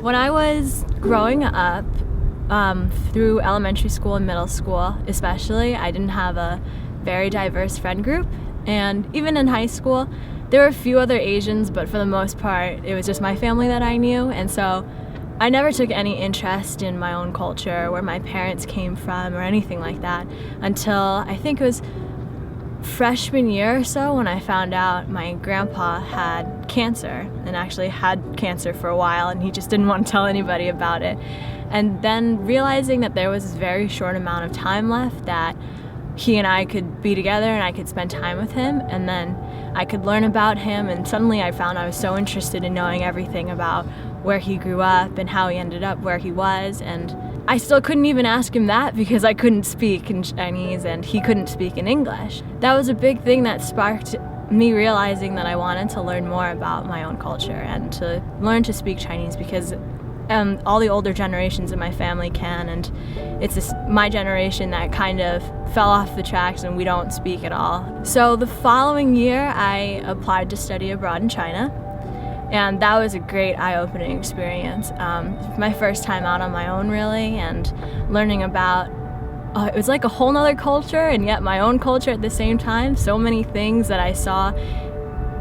When I was growing up, through elementary school and middle school especially, I didn't have a very diverse friend group. And even in high school, there were a few other Asians, but for the most part, it was just my family that I knew. And so I never took any interest in my own culture, where my parents came from, or anything like that, until I think it was freshman year or so when I found out my grandpa had cancer, and actually had cancer for a while, and he just didn't want to tell anybody about it. And then realizing that there was this very short amount of time left that he and I could be together and I could spend time with him, and then I could learn about him, and suddenly I found I was so interested in knowing everything about where he grew up and how he ended up where he was. And I still couldn't even ask him that because I couldn't speak in Chinese and he couldn't speak in English. That was a big thing that sparked me realizing that I wanted to learn more about my own culture and to learn to speak Chinese, because all the older generations in my family can, and it's my generation that kind of fell off the tracks and we don't speak at all. So the following year I applied to study abroad in China, and that was a great eye-opening experience. My first time out on my own, really, and learning about it was like a whole nother culture and yet my own culture at the same time. So many things that I saw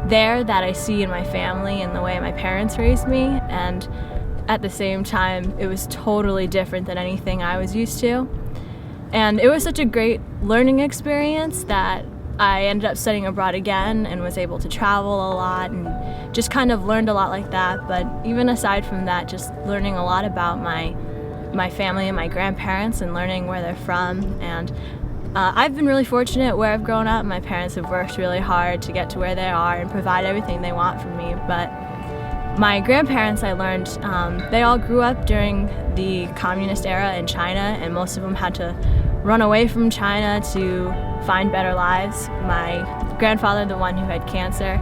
there that I see in my family and the way my parents raised me, and at the same time, it was totally different than anything I was used to. And it was such a great learning experience that I ended up studying abroad again and was able to travel a lot and just kind of learned a lot like that. But even aside from that, just learning a lot about my family and my grandparents and learning where they're from. And I've been really fortunate where I've grown up. My parents have worked really hard to get to where they are and provide everything they want from me. But my grandparents, I learned, they all grew up during the communist era in China, and most of them had to run away from China to find better lives. My grandfather, the one who had cancer,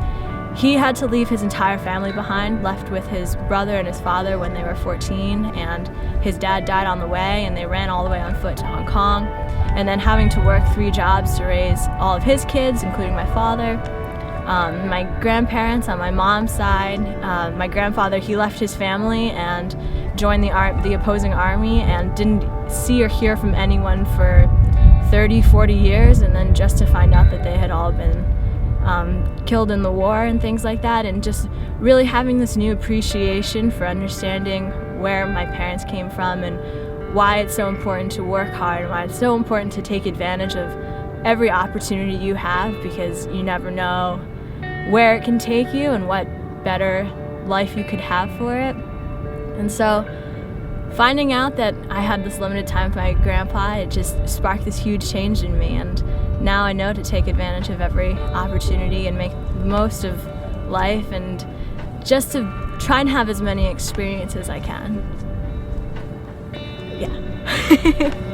he had to leave his entire family behind, left with his brother and his father when they were 14, and his dad died on the way, and they ran all the way on foot to Hong Kong, and then having to work 3 jobs to raise all of his kids, including my father. My grandparents on my mom's side, my grandfather, he left his family and joined the opposing army and didn't see or hear from anyone for 30, 40 years, and then just to find out that they had all been killed in the war and things like that, and just really having this new appreciation for understanding where my parents came from and why it's so important to work hard and why it's so important to take advantage of every opportunity you have, because you never know where it can take you and what better life you could have for it. And so finding out that I had this limited time with my grandpa, it just sparked this huge change in me, and now I know to take advantage of every opportunity and make the most of life and just to try and have as many experiences as I can. Yeah.